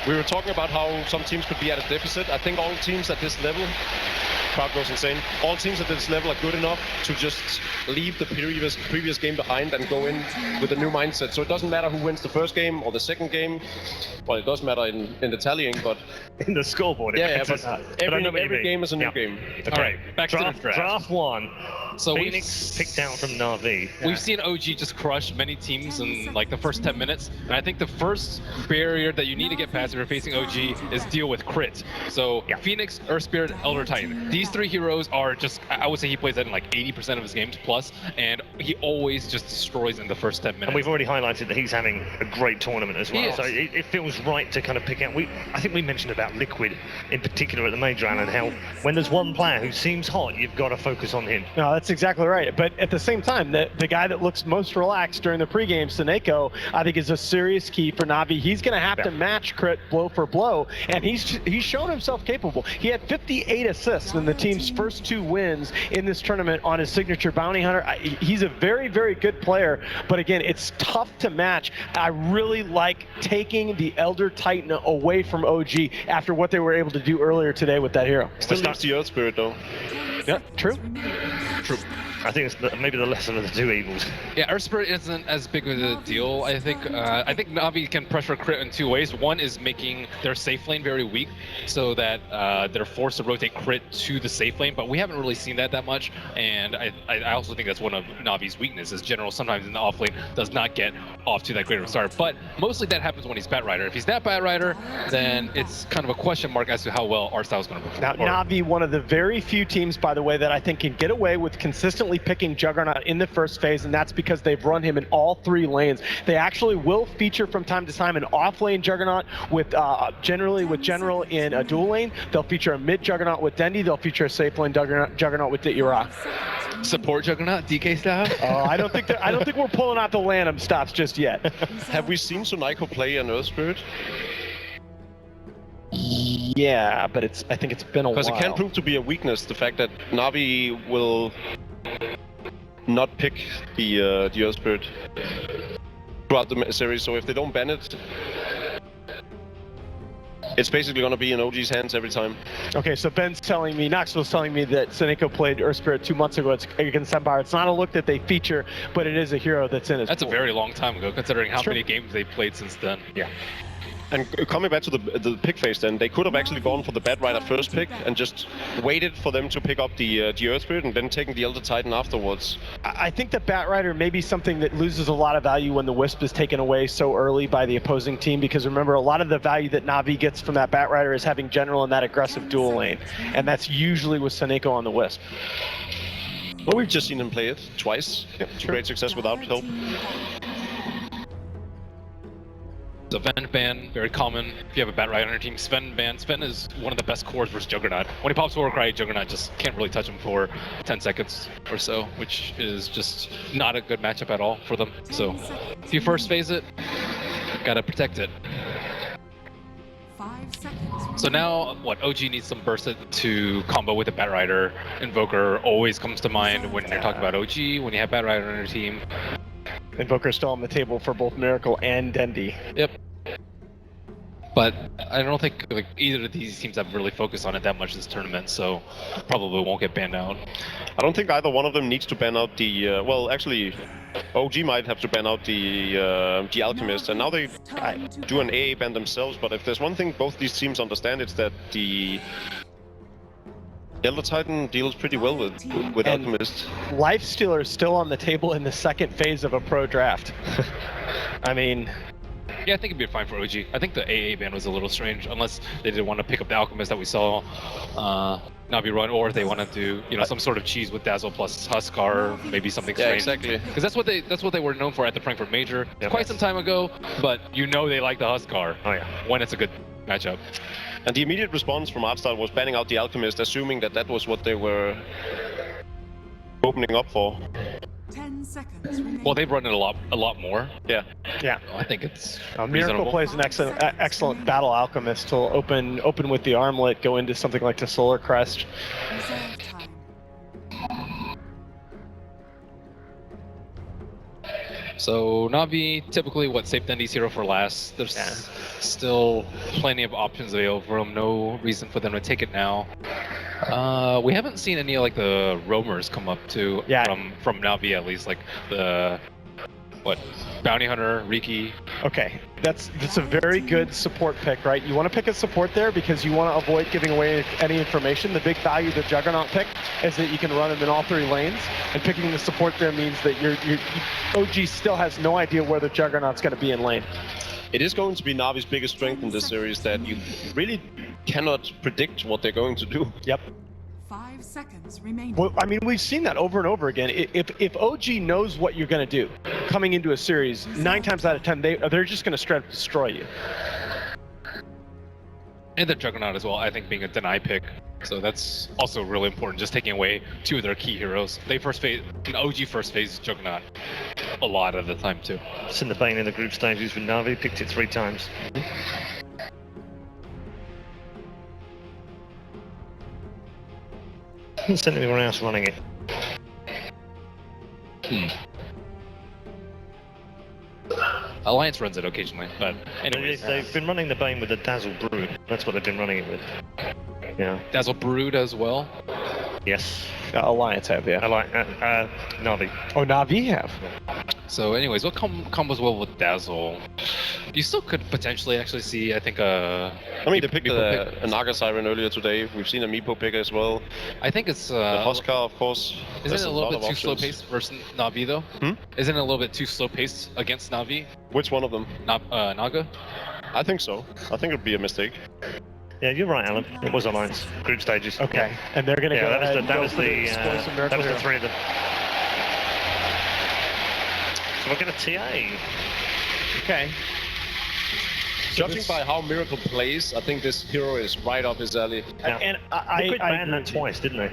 We were talking about how some teams could be at a deficit. I think all teams at this level, crowd goes insane, all teams at this level are good enough to just leave the previous game behind and go in with a new mindset. So it doesn't matter who wins the first game or the second game. Well, it does matter in the tallying, but in the scoreboard. Yeah, but every game is a new game. Okay, all right, back to the draft. Draft 1. So Phoenix picked down from Na'Vi. We've seen OG just crush many teams in like the first 10 minutes, and I think the first barrier that you need to get past if you're facing OG is deal with crit. So Phoenix, Earth Spirit, Elder Titan. These three heroes are just, I would say he plays that in like 80% of his games plus, and he always just destroys in the first 10 minutes. And we've already highlighted that he's having a great tournament as well. So it feels right to kind of pick out. I think we mentioned about Liquid in particular at the Major, and how when there's one player who seems hot, you've got to focus on him. No, that's exactly right. But at the same time, the guy that looks most relaxed during the pregame, Seneko, I think is a serious key for Na'Vi. He's going to have to match crit blow for blow, and he's shown himself capable. He had 58 assists in the team's first 2 wins in this tournament on his signature bounty hunter. He's a very, very good player, but again, it's tough to match. I really like taking the Elder Titan away from OG after what they were able to do earlier today with that hero. Still leaves the Earth Spirit though. Yeah, true. I think it's maybe the lesser of the two evils. Yeah, Earth Spirit isn't as big of a deal. I think Na'Vi can pressure crit in 2 ways. One is making their safe lane very weak, so that they're forced to rotate crit to the safe lane. But we haven't really seen that much, and I also think that's one of Na'Vi's weaknesses. General sometimes in the off lane does not get off to that great of a start. But mostly that happens when he's Batrider. If he's not Batrider, then it's kind of a question mark as to how well Artstyle is going to perform. Now, Na'Vi, one of the very few teams, by the way, that I think can get away with consistently picking Juggernaut in the first phase, and that's because they've run him in all 3 lanes. They actually will feature from time to time an off-lane Juggernaut with generally with General in a dual lane. They'll feature a mid Juggernaut with Dendi. They'll feature a safe lane Juggernaut with Ira. Support Juggernaut, DK style? I don't think we're pulling out the Lanham stops just yet. Have we seen Sunaico play an Earth Spirit? Yeah, but I think it's been a while. Because it can prove to be a weakness, the fact that Na'Vi will not pick the Earth Spirit throughout the series, so if they don't ban it, it's basically going to be in OG's hands every time. Okay, so Ben's telling me, Knoxville's telling me that Seneko played Earth Spirit 2 months ago against Empire. It's not a look that they feature, but it is a hero that's in his That's pool. a very long time ago, considering how many games they've played since then. Yeah. And coming back to the pick phase, then they could have actually gone for the Batrider first pick and just waited for them to pick up the Earth Spirit and then taking the Elder Titan afterwards. I think that Batrider may be something that loses a lot of value when the Wisp is taken away so early by the opposing team, because remember, a lot of the value that Na'Vi gets from that Batrider is having General in that aggressive dual lane, and that's usually with Seneko on the Wisp. Well, we've just seen him play it twice to great success without help. So Ven ban, very common if you have a Batrider on your team. Sven ban. Sven is one of the best cores versus Juggernaut. When he pops Warcry, Juggernaut just can't really touch him for 10 seconds or so, which is just not a good matchup at all for them. So if you first phase it, gotta protect it. 5 seconds. So now, what, OG needs some burst to combo with a Batrider. Invoker always comes to mind when you're talking about OG, when you have Batrider on your team. Invoker's still on the table for both Miracle and Dendi. Yep. But I don't think like either of these teams have really focused on it that much this tournament, so probably won't get banned out. I don't think either one of them needs to ban out the, well, actually, OG might have to ban out the Alchemist, and now they do an AA ban themselves, but if there's one thing both these teams understand, it's that the Elder Titan deals pretty well with Alchemist. Lifestealer is still on the table in the second phase of a pro draft. I mean... Yeah, I think it'd be fine for OG. I think the AA ban was a little strange, unless they didn't want to pick up the Alchemist that we saw Na'Vi run, or if they want to do, you know, some sort of cheese with Dazzle plus Huskar, maybe something strange. Yeah, exactly. Because that's what they were known for at the Frankfurt Major quite some time ago. But you know they like the Huskar. Oh yeah. When it's a good matchup. And the immediate response from Artstyle was banning out the Alchemist, assuming that that was what they were opening up for. 10 seconds remaining. Well, they've run it a lot more. Yeah. Yeah. I think it's Miracle reasonable. plays an excellent battle alchemist to open with the armlet, go into something like the Solar Crest. Reserve time. So Navi typically safe the ND hero for last. There's still plenty of options available for them. No reason for them to take it now. We haven't seen any like the roamers come up too from Navi at least, like the Bounty Hunter, Riki. Okay, that's a very good support pick, right? You want to pick a support there because you want to avoid giving away any information. The big value of the Juggernaut pick is that you can run him in all 3 lanes, and picking the support there means that OG still has no idea where the Juggernaut's going to be in lane. It is going to be Navi's biggest strength in this series that you really cannot predict what they're going to do. Yep. 5 seconds remaining. Well, I mean, we've seen that over and over again. If OG knows what you're going to do coming into a series, 9 times out of 10, they're just going to straight up destroy you. And the Juggernaut as well, I think being a deny pick. So that's also really important, just taking away 2 of their key heroes. They OG first phase Juggernaut a lot of the time too. Seen the Bane in the group stages with Navi, picked it 3 times. Hasn't seen anyone else running it. Alliance runs it occasionally, but anyways. They've been running the Bane with the Dazzle Brood. That's what they've been running it with. Yeah. Dazzle Brood as well? Yes. Alliance have, yeah. Navi. Oh, Navi have. So anyways, what combos well with Dazzle? You still could potentially actually see, I think, I mean, they picked a Naga Siren earlier today. We've seen a Meepo pick as well. I think it's... the Huskar, of course. Isn't it a little bit too slow-paced versus Navi, though? Isn't it a little bit too slow-paced against Navi? Which one of them? Naga? I think so. I think it'd be a mistake. Yeah, you're right, Alan. It was Alliance. Group stages. Okay. And they're going to go that was the 3 of them. So we're going to TA. Okay. Judging by how Miracle plays, I think this hero is right up his alley. And I banned that twice, didn't they?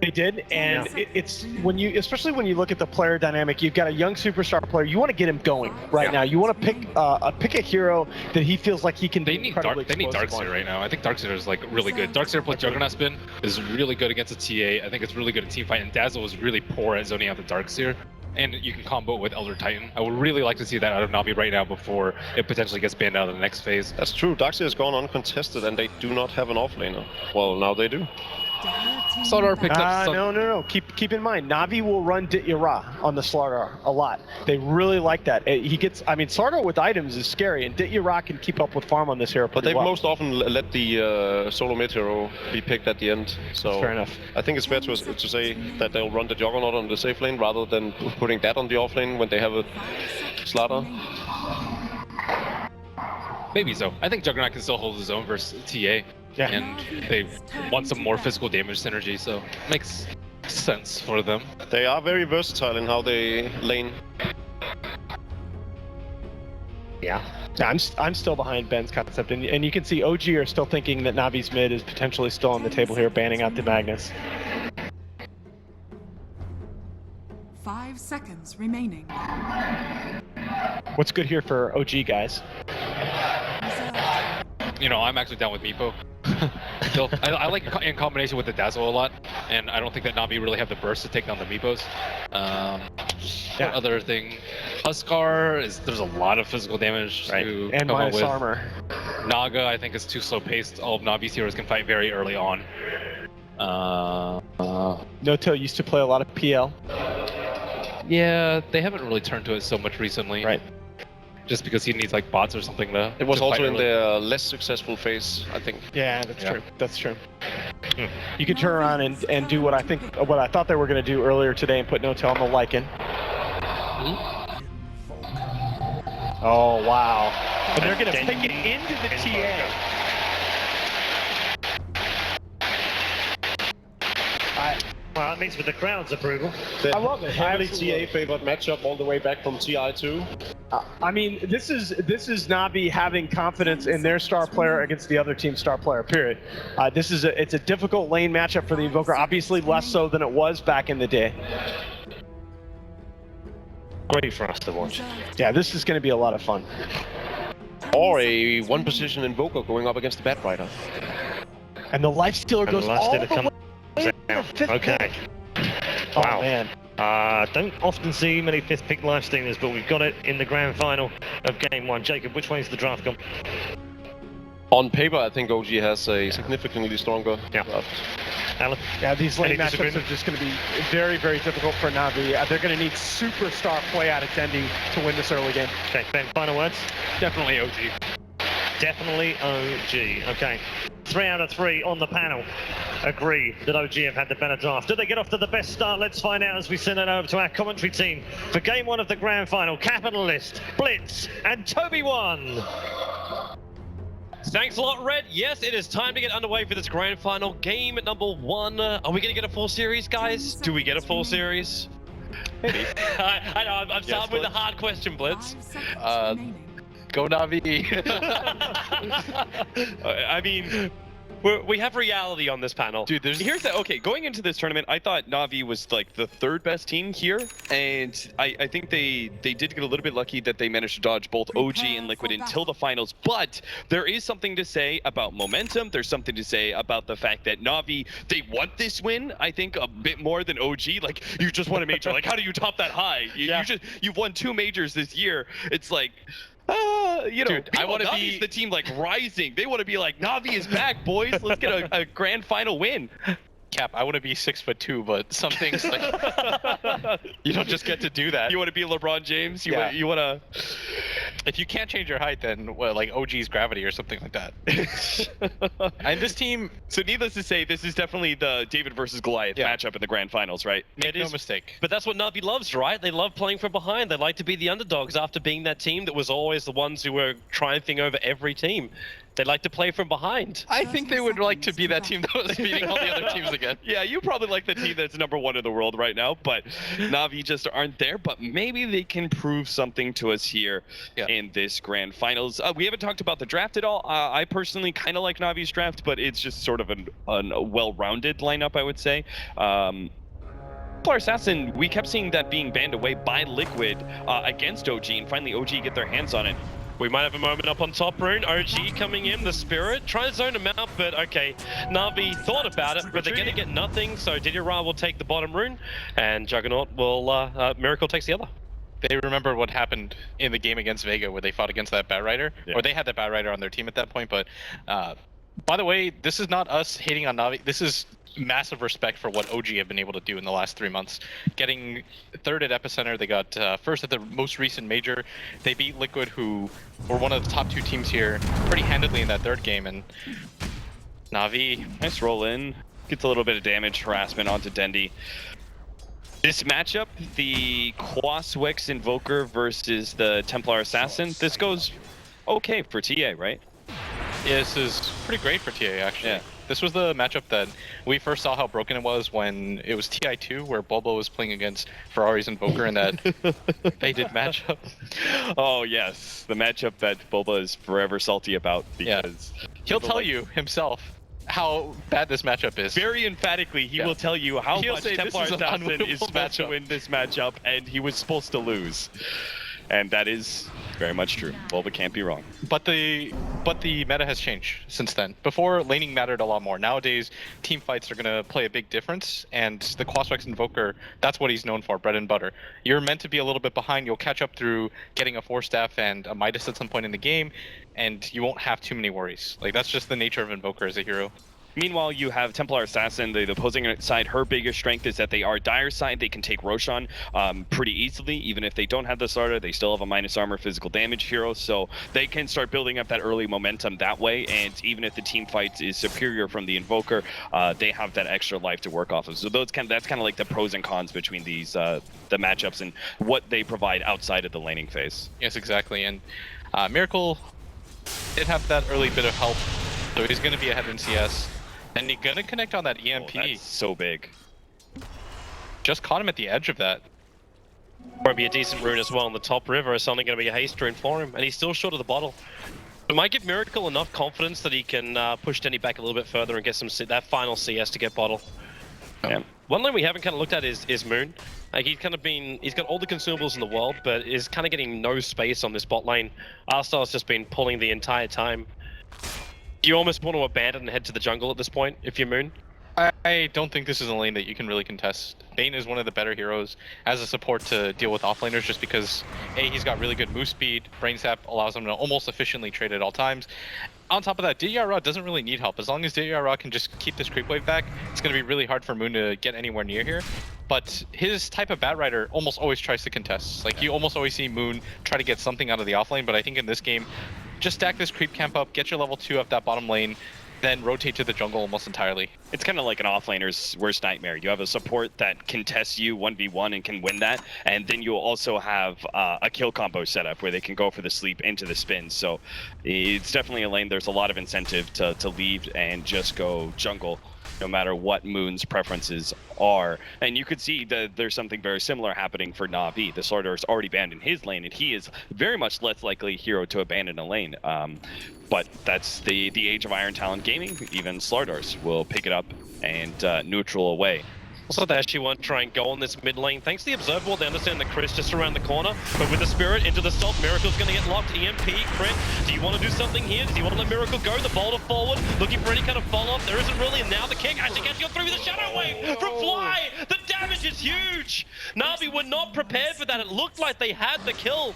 They did, and it's especially when you look at the player dynamic. You've got a young superstar player. You want to get him going right now. You want to pick a hero that he feels like he can. They need Darkseer right now. I think Darkseer is like really good. Darkseer plus Juggernaut spin is really good against a TA. I think it's really good at team fight, and Dazzle is really poor at zoning out the Darkseer. And you can combo it with Elder Titan. I would really like to see that out of Navi right now before it potentially gets banned out of the next phase. That's true. Darkseer has gone uncontested, and they do not have an offlaner. Well, now they do. Slardar picked up some... No. Keep in mind, Navi will run Ditya on the Slardar a lot. They really like that. Slardar with items is scary, and Ditya can keep up with farm on this hero But they've most often let the solo mid hero be picked at the end. So fair enough. I think it's fair to say that they'll run the Juggernaut on the safe lane rather than putting that on the off lane when they have a Slardar. Maybe so. I think Juggernaut can still hold his own versus TA. Yeah. And they want some more physical damage synergy, so makes sense for them. They are very versatile in how they lane. Yeah. I'm still behind Ben's concept, and you can see OG are still thinking that Navi's mid is potentially still on the table here, banning out the Magnus. 5 seconds remaining. What's good here for OG, guys? You know, I'm actually down with Meepo. So I like in combination with the Dazzle a lot, and I don't think that Navi really have the burst to take down the Meepos. Other thing, Huskar there's a lot of physical damage to and come up minus with. armor. Naga, I think, is too slow paced. All of Navi's heroes can fight very early on. Noto used to play a lot of PL. Yeah, they haven't really turned to it so much recently. Right. Just because he needs like bots or something to. It was to also in early. their less successful phase, I think. Yeah, that's true. You could turn around and do what I thought they were going to do earlier today and put Noto on the Lycan. Oh wow! And they're going to take it into the TA. Well, that means with the crowd's approval. I love it. Heavily TA favored matchup all the way back from TI2. I mean, this is Navi having confidence in their star player against the other team's star player. Period. It's a difficult lane matchup for the Invoker. Obviously, less so than it was back in the day. Great for us to watch. Yeah, this is going to be a lot of fun. Or a one position Invoker going up against the Bat Rider. And the Lifestealer goes all the way. Okay. Oh Wow. man. Don't often see many 5th pick live streamers, but we've got it in the grand final of game 1. Jacob, which way is the draft gone? On paper, I think OG has a significantly stronger draft. Alan? Yeah, these lane Any matchups disagreement? are just going to be very, very difficult for Na'Vi. They're going to need superstar play out of Dendi to win this early game. Okay, Ben, final words? Definitely OG. Definitely OG. Okay. 3 out of 3 on the panel agree that OG have had the better draft. Do they get off to the best start? Let's find out as we send it over to our commentary team for game 1 of the grand final. Capitalist, Blitz, and Toby1. Thanks a lot, Red. Yes, it is time to get underway for this grand final. Game number 1. Are we going to get a full series, guys? Do we get a full series? I know, I'm starting with a hard question, Blitz. Go Na'Vi. I mean, we have reality on this panel. Dude, here's the okay. Going into this tournament, I thought Na'Vi was like the 3rd best team here, and I think they did get a little bit lucky that they managed to dodge both OG and Liquid until the finals. But there is something to say about momentum. There's something to say about the fact that Na'Vi, they want this win. I think a bit more than OG. Like, you just won a major. Like, how do you top that high? You've won 2 majors this year. It's like. You know, dude, I want to be the team like rising. They want to be like, Na'Vi is back, boys. Let's get a grand final win. Cap, I want to be 6'2", but some things like you don't just get to do that. You want to be LeBron James? You want to? If you can't change your height, then well, like OG's gravity or something like that. And this team. So needless to say, this is definitely the David versus Goliath matchup in the grand finals, right? Make no mistake. But that's what Na'Vi loves, right? They love playing from behind. They like to be the underdogs after being that team that was always the ones who were triumphing over every team. They like to play from behind. I think they would like to be that team that was beating all the other teams again. Yeah, you probably like the team that's #1 in the world right now, but Na'Vi just aren't there. But maybe they can prove something to us here in this grand finals. We haven't talked about the draft at all. I personally kind of like Na'Vi's draft, but it's just sort of a well-rounded lineup, I would say. Templar Assassin, we kept seeing that being banned away by Liquid against OG, and finally OG get their hands on it. We might have a moment up on top, Rune. OG coming in, the Spirit. Try to zone him out, but okay. Na'Vi thought about it, but they're going to get nothing, so Didira will take the bottom Rune, and Juggernaut will, Miracle takes the other. They remember what happened in the game against Vega where they fought against that Bat Rider, or they had that Bat Rider on their team at that point, but by the way, this is not us hating on Na'Vi. This is massive respect for what OG have been able to do in the last 3 months. Getting 3rd at Epicenter, they got 1st at the most recent major. They beat Liquid, who were one of the top 2 teams here pretty handedly in that 3rd game, and Na'Vi. Nice roll in. Gets a little bit of damage harassment onto Dendi. This matchup, the Quaswex Invoker versus the Templar Assassin, this goes okay for TA, right? Yeah, this is pretty great for TA, actually. Yeah. This was the matchup that we first saw how broken it was when it was TI2, where Bobo was playing against Ferrari's Invoker in that faded matchup. Oh, yes. The matchup that Boba is forever salty about because... He'll tell you himself how bad this matchup is. Very emphatically, he will tell you how much Templar Assassin is supposed to win this matchup, and he was supposed to lose. And that is very much true. Boba can't be wrong. But the meta has changed since then. Before, laning mattered a lot more. Nowadays, team fights are going to play a big difference, and the Quaswex Invoker, that's what he's known for, bread and butter. You're meant to be a little bit behind. You'll catch up through getting a 4-staff and a Midas at some point in the game, and you won't have too many worries. Like, that's just the nature of Invoker as a hero. Meanwhile, you have Templar Assassin, the opposing side. Her biggest strength is that they are dire side. They can take Roshan pretty easily. Even if they don't have the starter, they still have a minus armor physical damage hero, so they can start building up that early momentum that way. And even if the team fight is superior from the Invoker, they have that extra life to work off of. So that's kind of like the pros and cons between these the matchups and what they provide outside of the laning phase. Yes, exactly. And Miracle did have that early bit of help, so he's going to be ahead in CS. And he's gonna connect on that EMP. Oh, that's so big. Just caught him at the edge of that. Might be a decent rune as well on the top river. It's only going to be a haste rune for him, and he's still short of the bottle. It might give Miracle enough confidence that he can push Denny back a little bit further and get some that final CS to get bottle. Yeah. One thing we haven't kind of looked at is Moon. Like he's got all the consumables in the world, but is kind of getting no space on this bot lane. Arstar's just been pulling the entire time. You almost want to abandon and head to the jungle at this point if you're Moon. I don't think this is a lane that you can really contest. Bane is one of the better heroes as a support to deal with offlaners just because he's got really good move speed, brain sap allows him to almost efficiently trade at all times. On top of that, DDR doesn't really need help. As long as DDR can just keep this creep wave back, it's going to be really hard for Moon to get anywhere near here. But his type of Bat Rider almost always tries to contest. Like, you almost always see Moon try to get something out of the offlane, but I think in this game, just stack this creep camp up, get your level 2 up that bottom lane, then rotate to the jungle almost entirely. It's kind of like an offlaner's worst nightmare. You have a support that contests you 1v1 and can win that, and then you'll also have a kill combo setup where they can go for the sleep into the spin. So it's definitely a lane there's a lot of incentive to leave and just go jungle, no matter what Moon's preferences are. And you could see that there's something very similar happening for Na'Vi. The Slardar is already banned in his lane, and he is very much less likely hero to abandon a lane. But that's the age of Iron Talon gaming. Even Slardars will pick it up and neutral away. Also, they actually want to try and go on this mid lane. Thanks to the Observable, they understand that Chris just around the corner. But with the Spirit into the stop, Miracle's going to get locked. EMP, Crit, do you want to do something here? Do you want to let Miracle go? The boulder forward, looking for any kind of follow-up. There isn't really, and now the kick actually gets you through with the Shadow Wave from Fly. The damage is huge. Na'Vi were not prepared for that. It looked like they had the kill.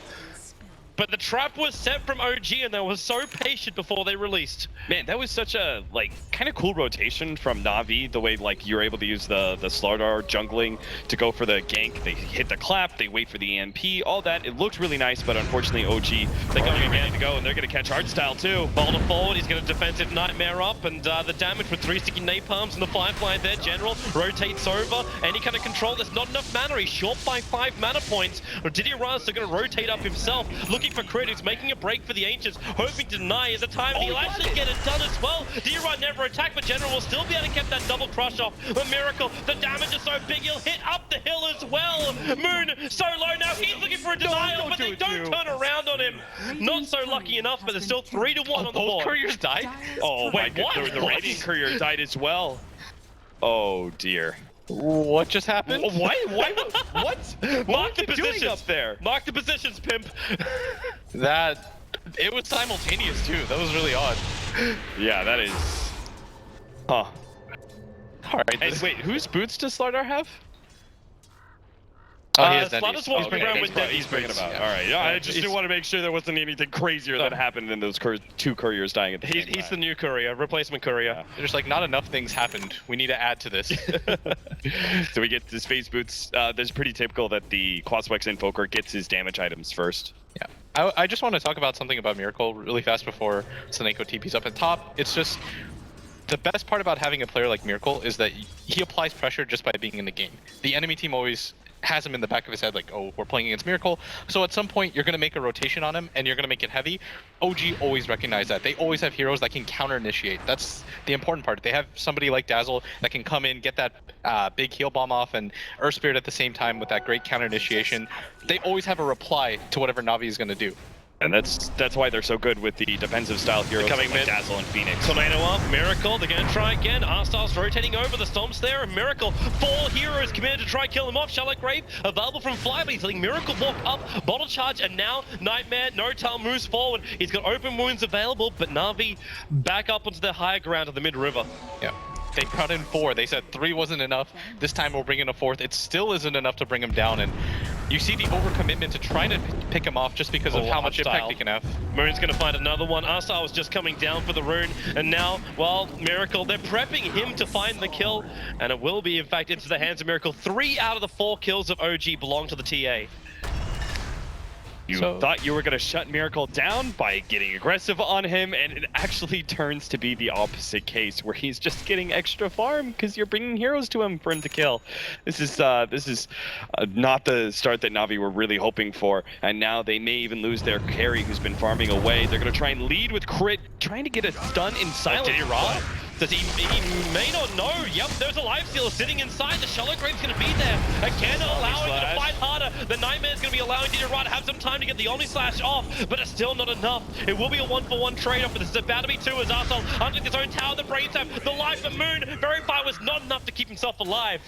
But the trap was set from OG, and they were so patient before they released. Man, that was such a, like, kind of cool rotation from Na'Vi, the way, like, you're able to use the Slardar jungling to go for the gank. They hit the clap, they wait for the EMP, all that. It looked really nice, but unfortunately, OG, they got ready to go, and they're going to catch Hardstyle, too. Boulder forward, he's got a defensive Nightmare up, and the damage with 3 sticky napalms and the Firefly there. General rotates over. Any kind of control, there's not enough mana. He's short by 5 mana points. Didier Raz are going to rotate up himself, looking for Crit, who's making a break for the Ancients, hoping to deny at the time. He'll actually get it done as well. D-Rod never attacked, but General will still be able to get that double crush off. But Miracle, the damage is so big, he'll hit up the hill as well. Moon, so low now, he's looking for a denial, but they don't turn around on him. Not so lucky enough, but there's still 3-1 on the board. Both couriers died? Oh, wait, what? The Radiant Courier died as well. Oh, dear. What just happened? What? What? Mark the doing positions up there? Mark the positions, pimp. It was simultaneous too. That was really odd. Yeah, that is. Huh. All right. And wait, whose boots does Slardar have? He has Slaughter's walking around with he's bringing boots. about. Yeah. All right. Yeah, I just didn't want to make sure there wasn't anything crazier that happened than those 2 couriers dying at the same time. He's the new courier, replacement courier. There's like not enough things happened. We need to add to this. So we get his phase boots. There's pretty typical that the Quaswex Invoker gets his damage items first. Yeah. I just want to talk about something about Miracle really fast before Seneko TP's up at top. It's just the best part about having a player like Miracle is that he applies pressure just by being in the game. The enemy team always has him in the back of his head like, oh, we're playing against Miracle. So at some point, you're going to make a rotation on him, and you're going to make it heavy. OG always recognize that. They always have heroes that can counter-initiate. That's the important part. They have somebody like Dazzle that can come in, get that big heal bomb off, and Earth Spirit at the same time with that great counter-initiation. They always have a reply to whatever Na'Vi is going to do. And that's why they're so good with the defensive style heroes Coming like mid. Dazzle and Phoenix. Tornado up, Miracle, they're going to try again. R-Styles rotating over, the Stomp's there, and Miracle, 4 heroes committed to try kill him off. Shallow Grave available from Fly, but he's letting Miracle walk up, bottle charge, and now Nightmare, No-Tail moves forward. He's got open wounds available, but Na'Vi back up onto the higher ground of the mid-river. Yeah. They brought in 4. They said 3 wasn't enough. This time we'll bring in a 4th. It still isn't enough to bring him down, and you see the overcommitment to trying to pick him off just because of how much impact he can have. Moon's going to find another one. Arstar was just coming down for the rune, and now, well, Miracle, they're prepping him to find the kill, and it will be, in fact, into the hands of Miracle. 3 out of the 4 kills of OG belong to the TA. You thought you were going to shut Miracle down by getting aggressive on him, and it actually turns to be the opposite case, where he's just getting extra farm because you're bringing heroes to him for him to kill. This is not the start that Na'Vi were really hoping for, and now they may even lose their carry who's been farming away. They're going to try and lead with Crit, trying to get a stun in silence. Did he run? Does he may not know. Yep, there's a lifesteal sitting inside. The Shallow Grave's going to be there. Again, allowing him to fight harder. The Nightmare's going to be allowing Dieter to have some time to get the Omni Slash off, but it's still not enough. It will be a 1-for-1 trade-off, but this is about to be 2 as Arsehole hunting his own tower, the brain tap, the life of Moon. Verify was not enough to keep himself alive.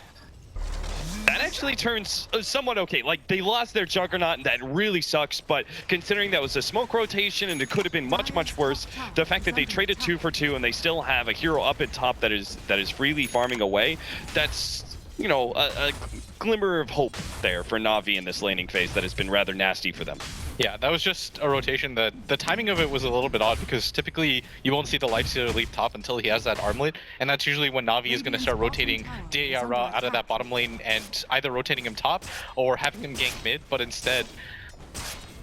that actually turns somewhat okay. Like, they lost their Juggernaut, and that really sucks, but considering that was a smoke rotation and it could have been much, much worse, the fact that they traded 2 for 2 and they still have a hero up at top that is freely farming away, that's, you know, a glimmer of hope there for Na'Vi in this laning phase that has been rather nasty for them. Yeah, that was just a rotation that the timing of it was a little bit odd because typically you won't see the Lifestealer leap top until he has that armlet, and that's usually when Na'Vi is going to start rotating Diarra out of that bottom lane and either rotating him top or having him gank mid, but instead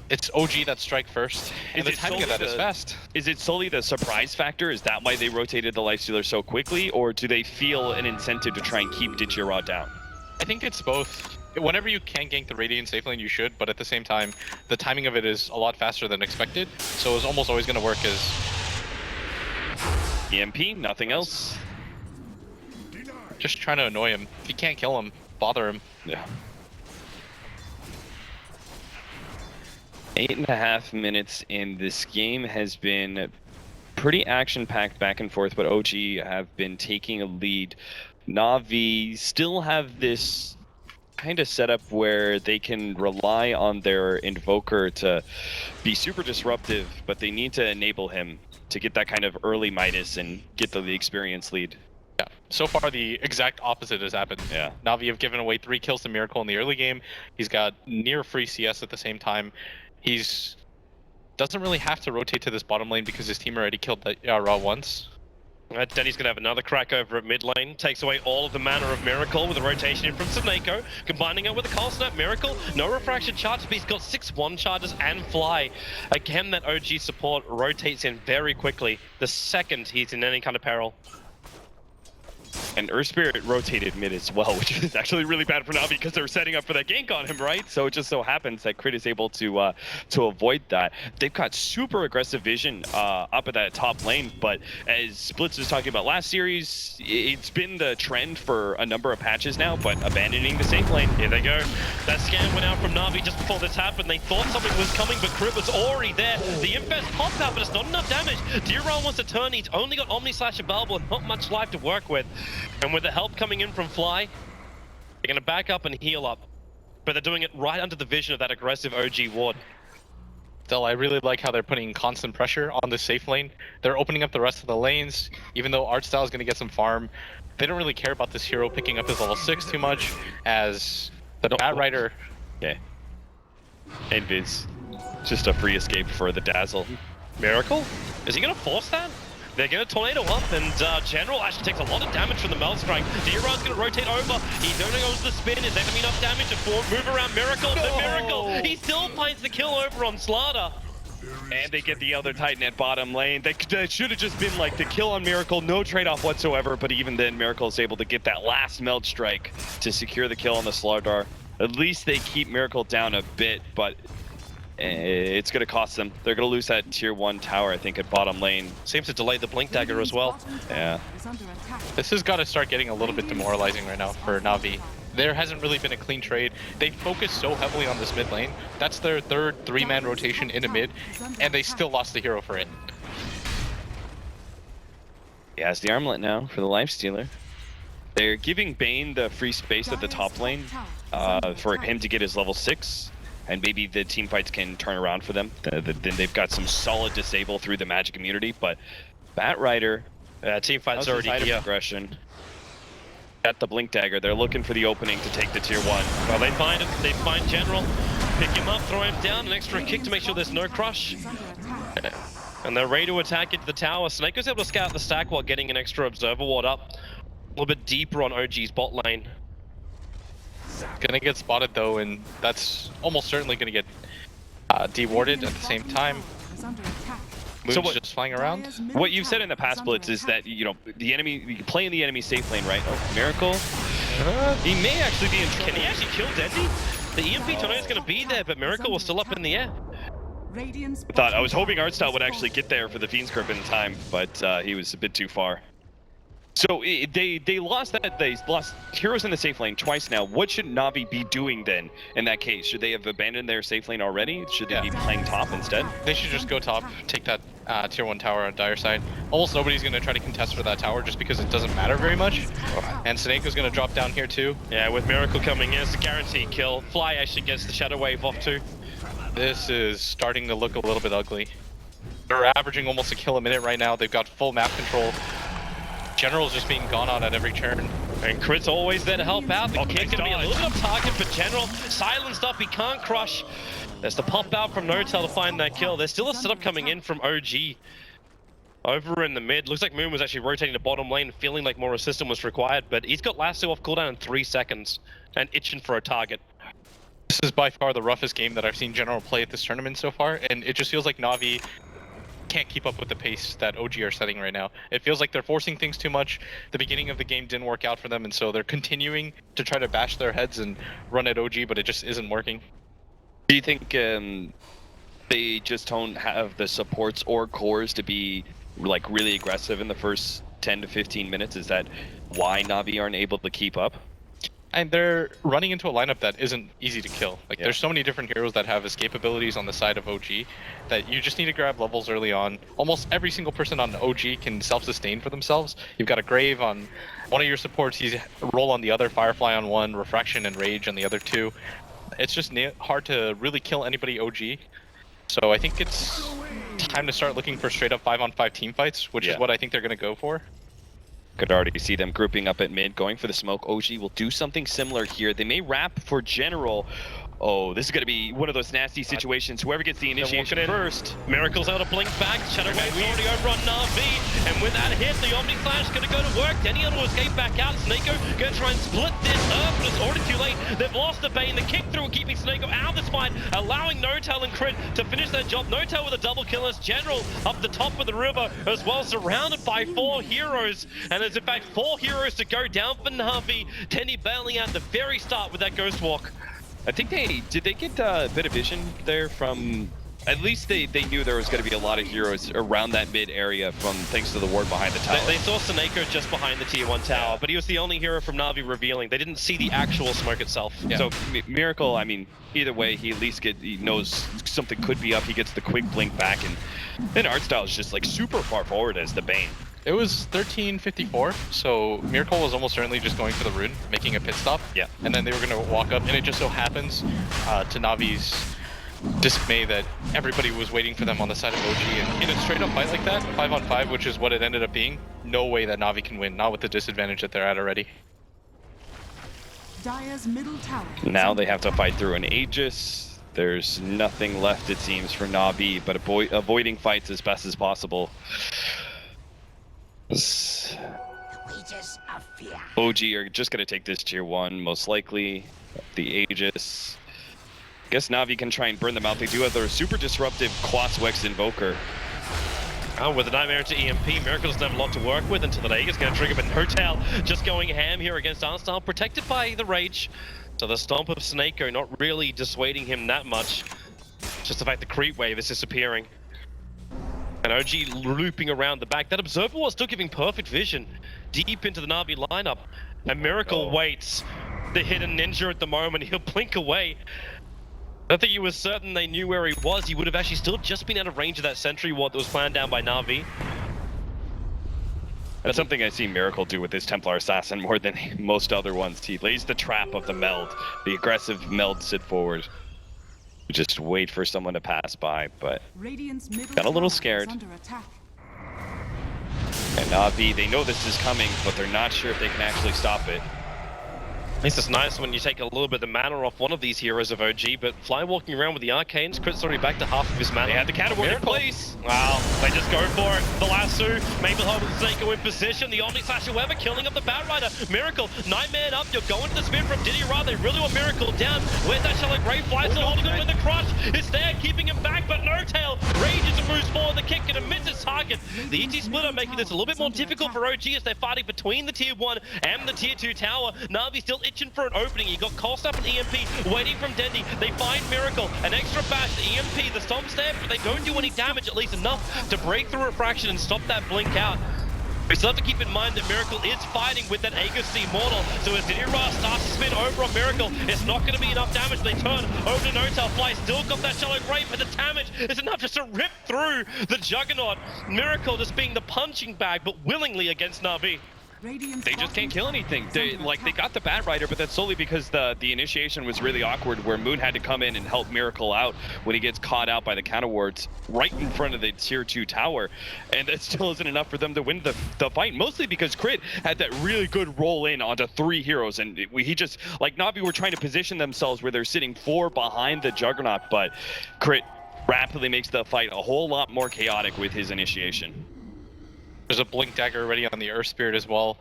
it's OG that strike first, and the timing of that is fast. Is it solely the surprise factor? Is that why they rotated the Lifestealer so quickly, or do they feel an incentive to try and keep Diarra down? I think it's both. Whenever you can gank the Radiant safe lane, you should, but at the same time, the timing of it is a lot faster than expected, so it's almost always going to work as... EMP, nothing else. Just trying to annoy him. If you can't kill him, bother him. Yeah. 8.5 minutes in this game has been pretty action-packed back and forth, but OG have been taking a lead. Na'Vi still have this kind of setup where they can rely on their Invoker to be super disruptive, but they need to enable him to get that kind of early Midas and get the experience lead. Yeah, so far the exact opposite has happened. Yeah. Na'Vi have given away 3 kills to Miracle in the early game. He's got near free CS at the same time. He's doesn't really have to rotate to this bottom lane because his team already killed that Raw once. Denny's going to have another crack over at mid lane. Takes away all of the mana of Miracle with a rotation in from Seneko. Combining it with a Cold Snap. Miracle, no refraction charges, but he's got 6-1 charges and fly. Again, that OG support rotates in very quickly the second he's in any kind of peril. And Earth Spirit rotated mid as well, which is actually really bad for Na'Vi because they're setting up for that gank on him, right? So it just so happens that Crit is able to avoid that. They've got super aggressive vision up at that top lane, but as Splits was talking about last series, it's been the trend for a number of patches now, but abandoning the safe lane. Here they go. That scan went out from Na'Vi just before this happened. They thought something was coming, but Crit was already there. The Infest popped out, but it's not enough damage. Diarra wants to turn. He's only got Omni Slash available and not much life to work with. And with the help coming in from Fly, they're going to back up and heal up. But they're doing it right under the vision of that aggressive OG ward. Still, I really like how they're putting constant pressure on the safe lane. They're opening up the rest of the lanes, even though Artstyle is going to get some farm. They don't really care about this hero picking up his level 6 too much, as the Bat Rider... Okay. And Viz, just a free escape for the Dazzle. Miracle? Is he going to force that? They're going to tornado up, and General actually takes a lot of damage from the Maelstrom. Diarra's going to rotate over. He's going to go to the spin. Is there going to be enough damage to move around Miracle? No! Miracle! He still finds the kill over on Slaughter. And they get the other Titan at bottom lane. That should have just been like the kill on Miracle, no trade-off whatsoever, but even then Miracle is able to get that last meld strike to secure the kill on the Slardar. At least they keep Miracle down a bit, but it's going to cost them. They're going to lose that tier 1 tower, I think, at bottom lane. Seems to delay the Blink Dagger as well. Yeah. This has got to start getting a little bit demoralizing right now for Na'Vi. There hasn't really been a clean trade. They focus so heavily on this mid lane. That's their third 3-man rotation in a mid, and they still lost the hero for it. He has the armlet now for the Lifestealer. They're giving Bane the free space at the top lane for him to get his level 6. And maybe the team fights can turn around for them. Then they've got some solid disable through the magic immunity, but Bat Rider, team fight's already here. Progression. At the Blink Dagger, they're looking for the opening to take the tier 1. Well, they find it. They find General, pick him up, throw him down, an extra kick to make sure there's no crush. And they're ready to attack into the tower. Snake's able to scout the stack while getting an extra Observer Ward up. A little bit deeper on OG's bot lane. Gonna get spotted though, and that's almost certainly gonna get dewarded at the same time. Moon's just flying around. What you've said in the past, Blitz, is that, you know, the enemy, you can play in the enemy safe lane, right? Oh, Miracle. He may actually be in trouble. Can he actually kill Dendy? The EMP tornado is going to be there, but Miracle was still up in the air. I was hoping Artstyle would actually get there for the Fiend's Grip in time, but he was a bit too far. So they lost that. They lost heroes in the safe lane twice now. What should Na'Vi be doing then in that case? Should they have abandoned their safe lane already? Should they be playing top instead? They should just go top, take that tier 1 tower on Dire side. Almost nobody's going to try to contest for that tower just because it doesn't matter very much. And Snake's going to drop down here too. Yeah, with Miracle coming in, it's a guaranteed kill. Fly actually gets the Shadow Wave off too. This is starting to look a little bit ugly. They're averaging almost a kill a minute right now. They've got full map control. General's just being gone on at every turn. And Crit's always there to help out. The kick's going to be a little bit of target for General. Silenced up, he can't crush. There's the pop out from Notel to find that kill. There's still a setup coming in from OG. Over in the mid, looks like Moon was actually rotating the bottom lane, feeling like more assistance was required, but he's got Lasso off cooldown in 3 seconds and itching for a target. This is by far the roughest game that I've seen General play at this tournament so far, and it just feels like Na'Vi can't keep up with the pace that OG are setting right now. It feels like they're forcing things too much. The beginning of the game didn't work out for them, and so they're continuing to try to bash their heads and run at OG, but it just isn't working. Do you think they just don't have the supports or cores to be like really aggressive in the first 10 to 15 minutes? Is that why Na'Vi aren't able to keep up? And they're running into a lineup that isn't easy to kill. Like, there's so many different heroes that have escape abilities on the side of OG that you just need to grab levels early on. Almost every single person on OG can self-sustain for themselves. You've got a Grave on one of your supports, he's roll on the other, Firefly on one, Refraction and Rage on the other two. It's just hard to really kill anybody OG. So I think it's time to start looking for straight up 5-on-5 team fights, which is what I think they're going to go for. Could already see them grouping up at mid, going for the smoke. OG will do something similar here. They may wrap for General. Oh, this is going to be one of those nasty situations. Whoever gets the initiation first. Miracle's out of blink back. Shadow Wave's already over on Na'Vi. And with that hit, the Omni Flash going to go to work. Denny able to escape back out. Snako going to try and split this up, but it's already too late. They've lost the Bane. The kick through keeping Snako out of this fight, allowing Notel and Crit to finish their job. Notel with a double kill as General up the top of the river, as well, surrounded by 4 heroes. And there's in fact 4 heroes to go down for Na'Vi. Tenny bailing out the very start with that Ghost Walk. I think did they get a bit of vision there from, at least they knew there was going to be a lot of heroes around that mid area from thanks to the ward behind the tower. They saw Snako just behind the tier 1 tower, but he was the only hero from Na'Vi revealing. They didn't see the actual smoke itself. Yeah. So Miracle, I mean, either way, he at least he knows something could be up. He gets the quick blink back, and then Artstyle is just like super far forward as the Bane. It was 13:54, so Miracle was almost certainly just going for the rune, making a pit stop. Yeah. And then they were going to walk up, and it just so happens, to Na'Vi's dismay, that everybody was waiting for them on the side of OG. And in a straight-up fight like that, 5-on-5, which is what it ended up being, no way that Na'Vi can win, not with the disadvantage that they're at already. Dire's middle tower. Now they have to fight through an Aegis. There's nothing left, it seems, for Na'Vi, but avoiding fights as best as possible. OG are just going to take this tier 1, most likely. The Aegis. I guess Na'Vi can try and burn them out. They do have their super disruptive Quaswex Invoker. Oh, with the Nightmare into EMP, Miracle doesn't have a lot to work with until the Aegis going to trigger, but Notel just going ham here against Artstyle, protected by the Rage. So the stomp of Snako not really dissuading him that much. Just the fact the creep wave is disappearing. And OG looping around the back. That Observer was still giving perfect vision deep into the Na'Vi lineup. And Miracle waits. The hidden ninja at the moment, he'll blink away. I don't think he was certain they knew where he was. He would have actually still just been out of range of that sentry ward that was planned down by Na'Vi. That's something I see Miracle do with his Templar Assassin more than most other ones. He lays the trap of the meld, the aggressive meld sit forward. Just wait for someone to pass by, but got a little scared. And Na'Vi, they know this is coming, but they're not sure if they can actually stop it. At least it's nice when you take a little bit of the mana off one of these heroes of OG, but Fly walking around with the Arcanes, Crit's already back to half of his mana. They had the Catawalk in place. Wow, they just go for it. The lasso, Mabel holding Snako in position. The Omni Slash, however, killing up the Batrider. Miracle, 9-man up. You're going to the spin from Diddy Ra. They really want Miracle down. Where's that Shallow Grave? Fly still holding him in the crush. It's there, keeping him back, but Notel rages and moves forward. The kick and misses its target. The ET Splitter making this a little bit more difficult for OG as they're fighting between the tier 1 and the tier 2 tower. Na'Vi still itching for an opening. He got Cost up an EMP, waiting from Dendy. They find Miracle, an extra bash, the EMP, the Stomp's there, but they don't do any damage, at least enough to break through Refraction and stop that blink out. We still have to keep in mind that Miracle is fighting with that Aegis Mortal, so as Didira starts to spin over on Miracle, it's not going to be enough damage. They turn over to Notel. Fly still got that shallow grave, but the damage is enough just to rip through the Juggernaut. Miracle just being the punching bag, but willingly against Na'Vi. They just can't kill anything. They got the Bat Rider, but that's solely because the initiation was really awkward, where Moon had to come in and help Miracle out when he gets caught out by the counter wards right in front of the tier 2 tower, and that still isn't enough for them to win the fight. Mostly because Crit had that really good roll in onto 3 heroes, and he just Na'Vi were trying to position themselves where they're sitting 4 behind the Juggernaut, but Crit rapidly makes the fight a whole lot more chaotic with his initiation. There's a Blink Dagger already on the Earth Spirit as well.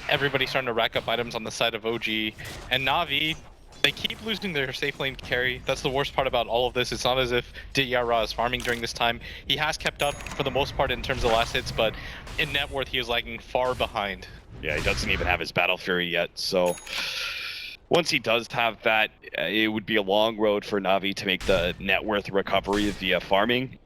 Everybody's starting to rack up items on the side of OG. And Na'Vi, they keep losing their safe lane carry. That's the worst part about all of this. It's not as if Diyara is farming during this time. He has kept up for the most part in terms of last hits, but in net worth he is lagging far behind. Yeah, he doesn't even have his Battle Fury yet, so once he does have that, it would be a long road for Na'Vi to make the net worth recovery via farming.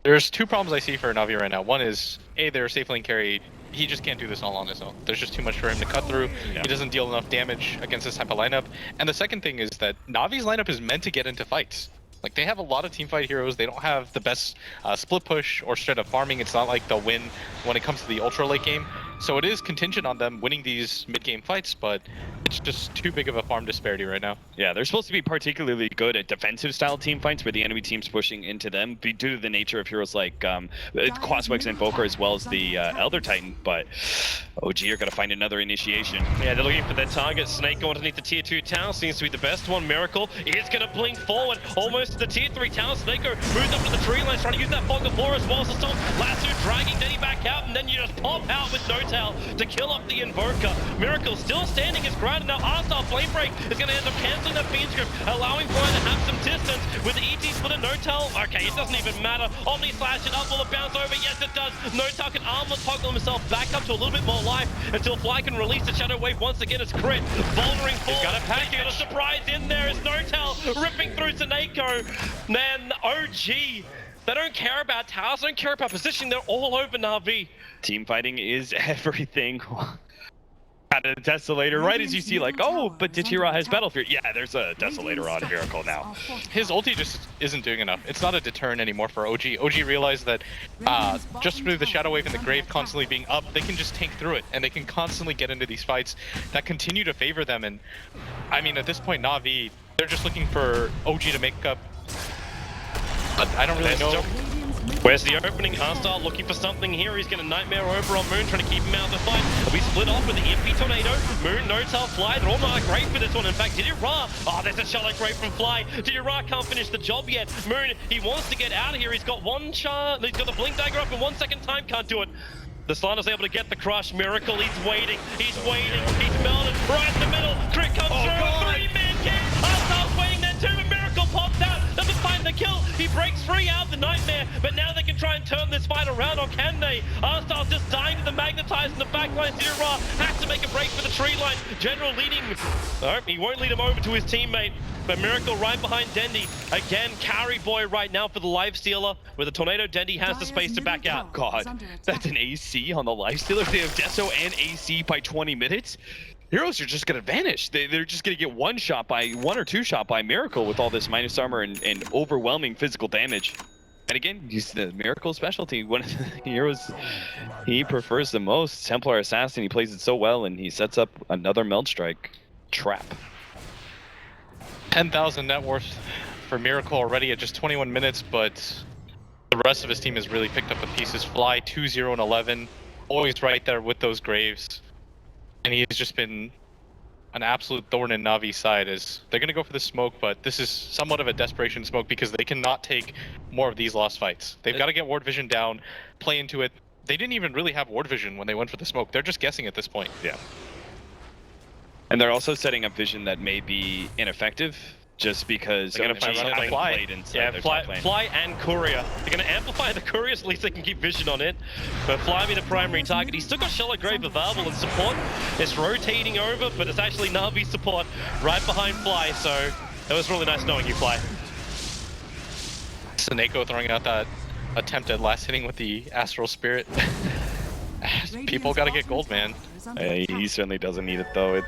There's 2 problems I see for Na'Vi right now. One is, their safe lane carry, he just can't do this all on his own. There's just too much for him to cut through. Yeah. He doesn't deal enough damage against this type of lineup. And the second thing is that Na'Vi's lineup is meant to get into fights. They have a lot of teamfight heroes. They don't have the best split push or straight up farming. It's not like they'll win when it comes to the ultra late game. So it is contingent on them winning these mid-game fights, but it's just too big of a farm disparity right now. Yeah, they're supposed to be particularly good at defensive-style team fights where the enemy team's pushing into them due to the nature of heroes like Quaswex and Invoker as well as the Elder Titan, but OG are going to find another initiation. Yeah, they're looking for their target. Snake underneath the tier 2 tower seems to be the best one. Miracle is going to blink forward almost to the tier 3 tower. Snake moves up to the tree line, trying to use that Fog of War as well. So Storm Lasso dragging Denny back out, and then you just pop out with Notel to kill up the Invoker. Miracle still standing his ground, and now R-Star Flame Break is going to end up cancelling that Fiend Script, allowing Brian to have some distance with the ET split of Notel. Okay, it doesn't even matter. Omni Slash it up, will it bounce over? Yes, it does. Notel can armor toggle himself back up to a little bit more life until Fly can release the Shadow Wave once again as Crit. Vulnering forward. Got a package. Got a surprise in there as Notel ripping through Seneko. Man, OG, they don't care about towers, they don't care about positioning, they're all over Na'Vi. Team fighting is everything. Got a Desolator right as you see oh, but Didira has Battle Fury. Yeah, there's a Desolator on Miracle now. His ulti just isn't doing enough. It's not a deterrent anymore for OG. OG realized that just through the Shadow Wave and the Grave constantly being up, they can just tank through it, and they can constantly get into these fights that continue to favor them. And I mean, at this point, Na'Vi, they're just looking for OG to make up. But I don't really know. Where's the opening? R-Star looking for something here. He's going to Nightmare over on Moon, trying to keep him out of the fight. We split off with the EMP Tornado. Moon, Notel, Fly. They're all not great for this one. In fact, Didira. Oh, there's a shallow grave from Fly. Didira can't finish the job yet. Moon, he wants to get out of here. He's got one shard. He's got the Blink Dagger up in 1 second time. Can't do it. The Slander's able to get the crush. Miracle, he's waiting. He's waiting. He's melted right in the middle. Crit comes through. 3-man kill. R-Star's waiting there too, but Miracle pops out. Doesn't find the kill. He breaks free out of the Nightmare, but now they can try and turn this fight around, or can they? R-Star's just dying to the Magnetize in the backline. Didira has to make a break for the tree line. General leading. No, he won't lead him over to his teammate, but Miracle right behind Dendy. Again, carry boy right now for the Lifestealer. With the Tornado, Dendy has the space to back out. God, that's an AC on the Lifestealer. They have Deso and AC by 20 minutes. Heroes are just going to vanish. They're just going to get one or two shot by Miracle with all this minus armor and overwhelming physical damage. And again, he's the Miracle specialty. One of the heroes he prefers the most. Templar Assassin, he plays it so well, and he sets up another Meld Strike trap. 10,000 net worth for Miracle already at just 21 minutes, but the rest of his team has really picked up the pieces. Fly 2-0 and 11, always right there with those Graves. And he's just been an absolute thorn in Navi's side. As they're going to go for the smoke, but this is somewhat of a desperation smoke because they cannot take more of these lost fights. They've got to get ward vision down, play into it. They didn't even really have ward vision when they went for the smoke. They're just guessing at this point. Yeah. And they're also setting up vision that may be ineffective, just because they're going to Fly. Yeah, Fly and Courier. They're going to amplify the Courier, so at least they can keep vision on it. But Fly being the primary target. He's still got Shallow Grave available in support. It's rotating over, but it's actually Na'Vi support right behind Fly, so it was really nice knowing you, Fly. Seneko throwing out that attempt at last hitting with the Astral Spirit. people gotta get gold, man. He certainly doesn't need it though.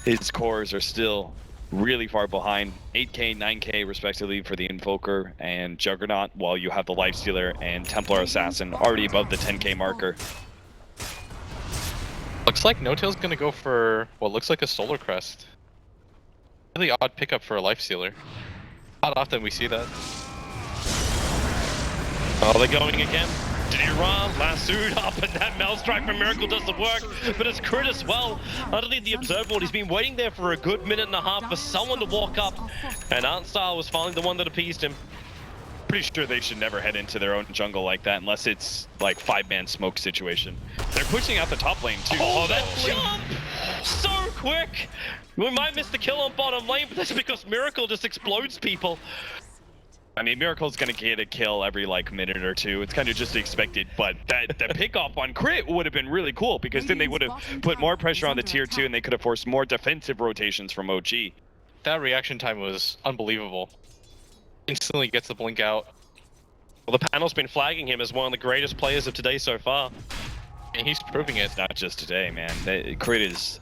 His cores are still really far behind. 8k, 9k respectively for the Invoker and Juggernaut, while you have the Lifestealer and Templar Assassin already above the 10k marker. Looks like No-Tail's gonna go for what looks like a Solar Crest. Really odd pickup for a Lifestealer. Not often we see that. Oh, they're going again. Didira, lassoed up, and that Mel Strike from Miracle doesn't work, but it's crit as well. Underneath the observer board, he's been waiting there for a good minute and a half for someone to walk up, and Arnstyle was finally the one that appeased him. Pretty sure they should never head into their own jungle like that unless it's like 5-man smoke situation. They're pushing out the top lane too. Oh, that jump! So quick! We might miss the kill on bottom lane, but that's because Miracle just explodes people. I mean, Miracle's gonna get a kill every like minute or two. It's kind of just expected, but the pick off on crit would have been really cool because then they would have put more pressure on the tier 2 and they could have forced more defensive rotations from OG. That reaction time was unbelievable. Instantly gets the blink out. Well, the panel's been flagging him as one of the greatest players of today so far. And he's proving it. It's not just today, man. Crit is...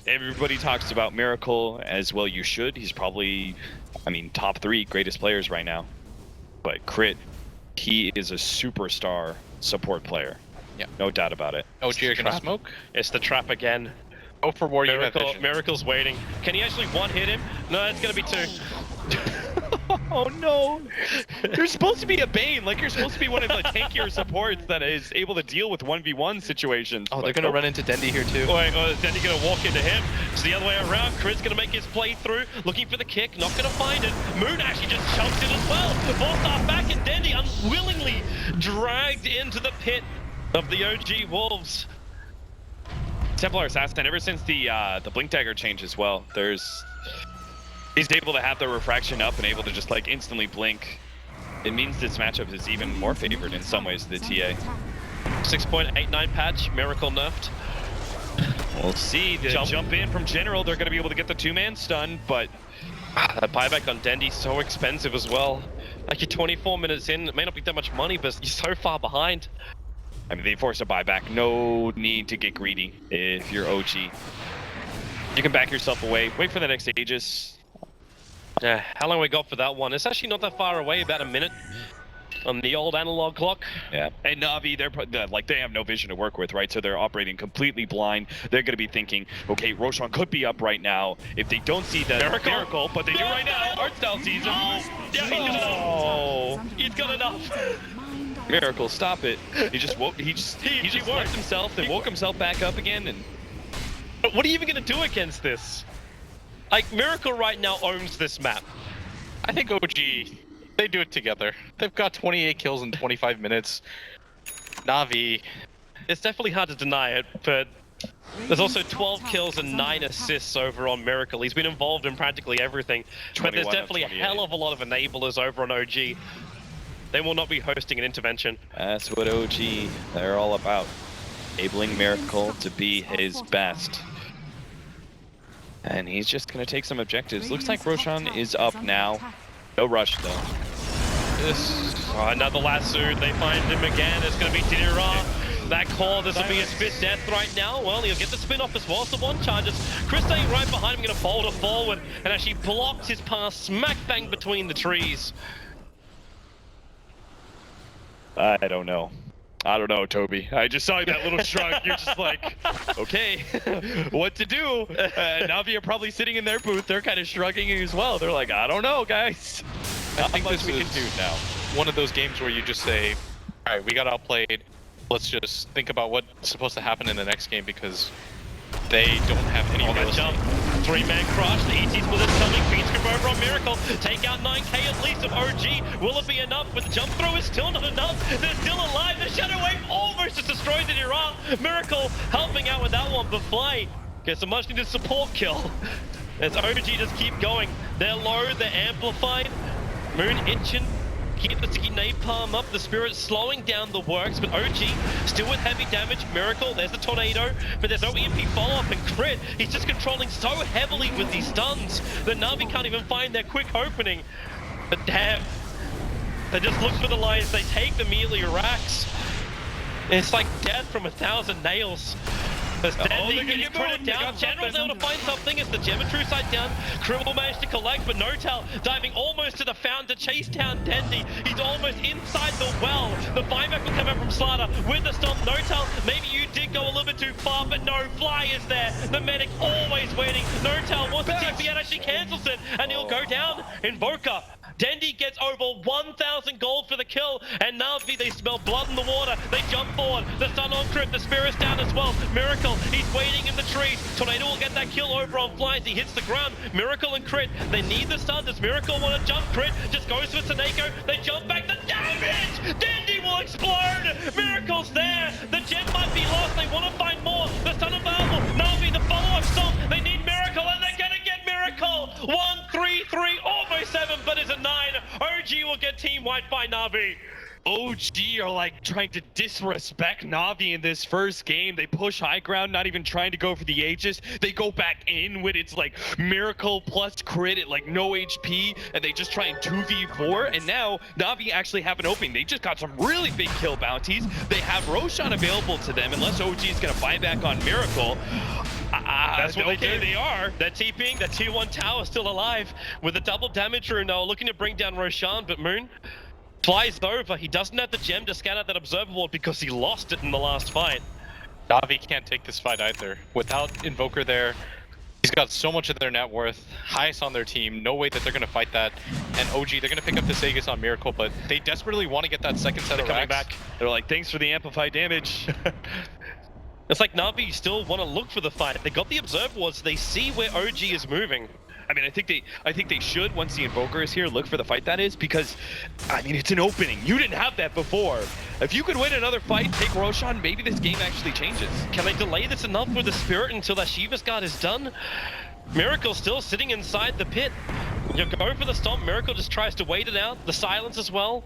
Everybody talks about Miracle as well. You should. He's probably, I mean, top 3 greatest players right now. But Crit, he is a superstar support player. Yeah, no doubt about it. OG are gonna smoke. It's the trap again. Go for Warrior. Miracle's waiting. Can he actually one hit him? No, it's gonna be 2. Oh no! You're supposed to be a Bane, like you're supposed to be one of the tankier supports that is able to deal with 1v1 situations. Oh, they're gonna run into Dendi here too. Wait, is Dendi gonna walk into him? It's the other way around. Chris gonna make his play through, looking for the kick, not gonna find it. Moon actually just chunks it as well. Volstar back and Dendi unwillingly dragged into the pit of the OG Wolves. Templar Assassin, ever since the Blink Dagger change as well, he's able to have the refraction up and able to just like instantly blink. It means this matchup is even more favored in some ways to the TA. 6.89 patch, Miracle nerfed. We'll see. The jump in from General, they're going to be able to get the 2-man stun, but that buyback on Dendi so expensive as well. Like you're 24 minutes in, it may not be that much money, but you're so far behind. I mean, they force a buyback. No need to get greedy if you're OG. You can back yourself away. Wait for the next Aegis. Yeah, how long we got for that one? It's actually not that far away, about a minute on the old analog clock. Yeah, and Na'Vi, they have no vision to work with, right? So they're operating completely blind. They're going to be thinking, okay, Roshan could be up right now. If they don't see the miracle, but they do right now. Artstyle sees him. Yeah, he's got enough. Miracle, stop it. He just left himself, then woke himself back up again. And what are you even going to do against this? Like, Miracle right now owns this map. I think OG, they do it together. They've got 28 kills in 25 minutes. Na'Vi, it's definitely hard to deny it, but there's also 12 kills and 9 assists over on Miracle. He's been involved in practically everything, but there's definitely a hell of a lot of enablers over on OG. They will not be hosting an intervention. That's what OG, they're all about. Enabling Miracle to be his best. And he's just going to take some objectives. Looks like Roshan is up now. No rush, though. Another lasso. They find him again. It's going to be Didira. That call, this will be his 5th death right now. Well, he'll get the spin off as well. So one charges. Chris staying right behind him, going to boulder forward and actually blocks his path smack bang between the trees. I don't know. I don't know, Toby. I just saw that little shrug. You're just like, okay, what to do? Na'Vi are probably sitting in their booth. They're kind of shrugging as well. They're like, I don't know, guys. I think this we can do now. One of those games where you just say, all right, we got outplayed. Let's just think about what's supposed to happen in the next game because they don't have any real jump. 3-man crush. The ET's bullet coming. Feed scoop over on Miracle. Take out 9k at least of OG. Will it be enough? But the jump throw is still not enough. They're still alive. The Shadow Wave almost just destroyed the Iran. Miracle helping out with that one, but Fly gets a much needed support kill. As OG just keep going. They're low. They're amplified. Moon itching. Keep the sticky napalm up, the Spirit slowing down the works, but OG still with heavy damage. Miracle, there's the tornado, but there's no EMP follow-up, and Crit, he's just controlling so heavily with these stuns that Na'Vi can't even find their quick opening. But damn, they just look for the lines, they take the melee racks. It's like death from 1,000 nails. As Dandy they're gonna gets get moving. critted They down, got General's something. able to find something as the Geometry side down. Krill managed to collect, but Notel diving almost to the fountain to chase down Dandy. He's almost inside the well. The buyback will come out from Slaughter with the stomp. Notel, maybe you did go a little bit too far, but no, Fly is there. The medic always waiting. Notel wants to TP and actually cancels it, and he'll go down. Invoker. Dandy gets over 1,000 gold for the kill, and Navi, they smell blood in the water. They jump forward. The stun on Crypt, the Spirit's down as well. Miracle, he's waiting in the trees. Tornado will get that kill over on Fly as he hits the ground. Miracle and Crit, they need the stun. Does Miracle want to jump? Crit just goes for Taneko. They jump back. The damage! Dandy will explode! Miracle's there. The gem might be lost. They want to find more. The stun available. Navi, the follow-up stomp. They need Miracle, and they're going to get Miracle. 1-3-3, almost 7, but it's a 9. OG will get team wiped by Navi. OG are like trying to disrespect Navi in this first game. They push high ground, not even trying to go for the Aegis. They go back in with its like Miracle plus crit at like no HP, and they just try and 2v4. And now Navi actually have an opening. They just got some really big kill bounties. They have Roshan available to them unless OG is gonna buy back on Miracle. That's what they do. They are. They're TPing. The tier 1 tower still alive with a double damage rune now, looking to bring down Roshan, but Moon flies over. He doesn't have the gem to scan out that observer ward because he lost it in the last fight. Navi can't take this fight either. Without Invoker there, he's got so much of their net worth, highest on their team, no way that they're going to fight that. And OG, they're going to pick up this Aegis on Miracle, but they desperately want to get that second set of Coming racks. back. They're like, thanks for the amplified damage. It's like Navi still want to look for the fight. They got the observer wards. They see where OG is moving. I mean, I think they should, once the Invoker is here, look for the fight that is, because, I mean, it's an opening. You didn't have that before. If you could win another fight, take Roshan, maybe this game actually changes. Can they delay this enough with the Spirit until that Shiva's guard is done? Miracle still sitting inside the pit. You go for the stomp. Miracle just tries to wait it out. The silence as well.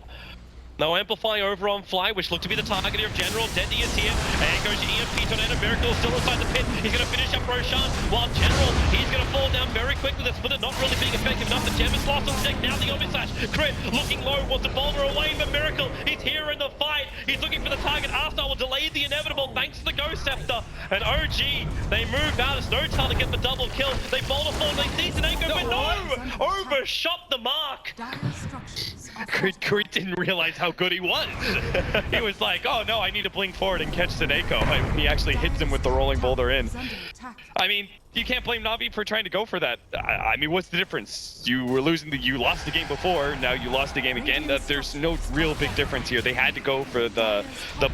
No amplifying over on Fly, which looked to be the target of General. Dendy is here, and goes to EMP Tornado. Miracle still inside the pit. He's going to finish up Roshan, while General, he's going to fall down very quickly. The splitter not really being effective enough. The gem is lost on the deck. Now the Omni Slash. Crit looking low, wants to boulder away, but Miracle, he's here in the fight. He's looking for the target. Arstar will delay the inevitable thanks to the Ghost Scepter. And OG, they move out. It's no time to get the double kill. They boulder forward. They see Taneko, but no! Overshot the mark. Dire structures are Crit didn't realize how good he was. He was like, oh no, I need to blink forward and catch Taneko. And he actually hits him with the rolling boulder in. I mean, you can't blame Navi for trying to go for that. I mean, what's the difference? You were losing you lost the game before, now you lost the game again. There's no real big difference here. They had to go for the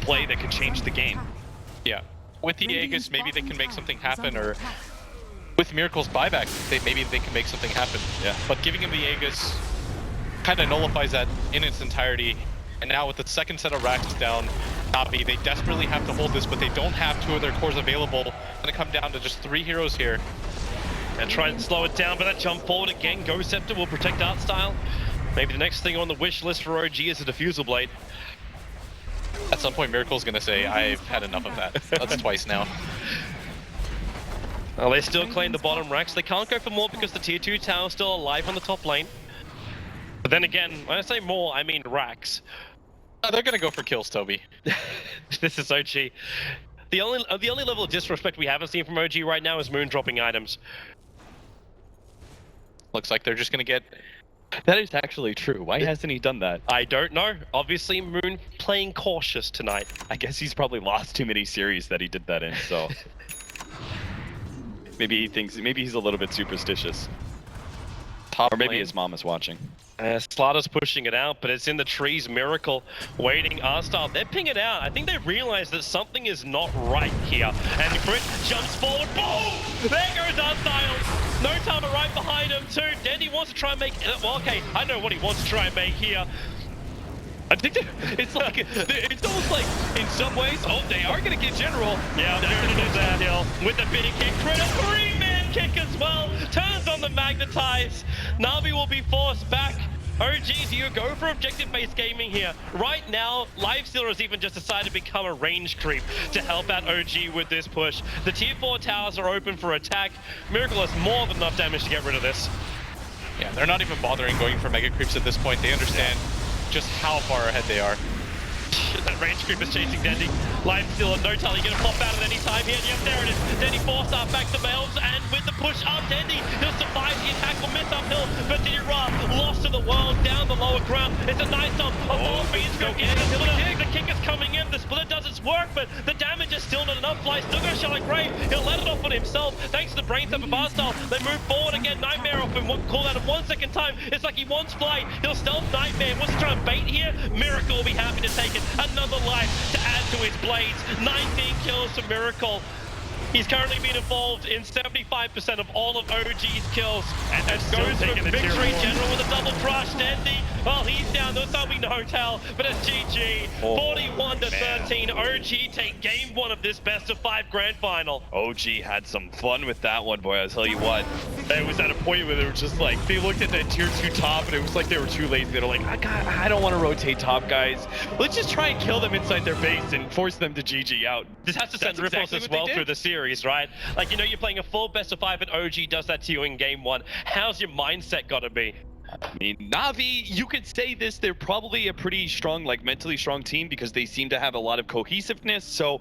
play that could change the game. Yeah. With the Aegis, maybe they can make something happen, or with Miracle's buyback, maybe they can make something happen. Yeah. But giving him the Aegis kind of nullifies that in its entirety. And now with the second set of racks down, Navi, they desperately have to hold this, but they don't have 2 of their cores available. It's gonna come down to just 3 heroes here. And try and slow it down, but that jump forward again. Ghost Scepter will protect Art Style. Maybe the next thing on the wish list for OG is a Diffusal Blade. At some point, Miracle's gonna say, I've had enough of that. That's twice now. Well, they still claim the bottom racks. They can't go for more because the tier 2 tower is still alive on the top lane. But then again, when I say more, I mean racks. They're gonna go for kills, Toby. This is OG. The only level of disrespect we haven't seen from OG right now is Moon dropping items. Looks like they're just gonna get... That is actually true. Why hasn't he done that? I don't know. Obviously, Moon playing cautious tonight. I guess he's probably lost too many series that he did that in, so... maybe he thinks, maybe he's a little bit superstitious. Top Or maybe lane. his mom is watching. Slaughter's pushing it out, but it's in the trees. Miracle waiting. Arstar, they're pinging it out. I think they realize that something is not right here. And Crit jumps forward. Boom! There goes Arstar. No timer right behind him too. Dendy wants to try and make... Well, okay, I know what he wants to try and make here. I think it's like, it's almost like, in some ways, oh, they are going to get General. Yeah, they're going to do that deal. With the big kick, Crit, a 3-man kick as well. Turns on the Magnetize. Navi will be forced back. OGs, you go for objective-based gaming here. Right now, Lifestealer has even just decided to become a range creep to help out OG with this push. The tier 4 towers are open for attack. Miracle has more than enough damage to get rid of this. Yeah, they're not even bothering going for mega creeps at this point. They understand just how far ahead they are. That range creep is chasing Dendy. Life still at no tally. Gonna pop out at any time here. Yep, there it is. Dendy 4-star back to Melves, and with the push up, Dendy, he'll survive the attack. Will miss uphill, but Didira lost to the world down the lower ground. It's a nice jump. A ball beats go in. The kick is coming in. The split does its work, but the damage is still not enough. Fly still gonna shot like Grave. He'll let it off on himself. Thanks to the brain tap of Barstyle. They move forward again. Nightmare off him. One call out of 1 second time. It's like he wants Fly. He'll stealth Nightmare. Wants to try and bait here. Miracle will be happy to take it. Another life to add to his blades. 19 kills for Miracle. He's currently been involved in 75% of all of OG's kills. And goes for victory general with a double crush. Dendy, well, he's down. There's something to hotel, but it's GG. 41-13. OG take game 1 of this best of 5 grand final. OG had some fun with that one, boy. I'll tell you what. It was at a point where they were just like, they looked at that tier 2 top and it was like they were too lazy. They were like, I don't want to rotate top, guys. Let's just try and kill them inside their base and force them to GG out. This has to send ripples as well through the series, right? Like, you know, you're playing a full best of 5 and OG does that to you in game 1. How's your mindset gotta be? I mean, Na'Vi, you could say this, they're probably a pretty strong, like mentally strong team because they seem to have a lot of cohesiveness. So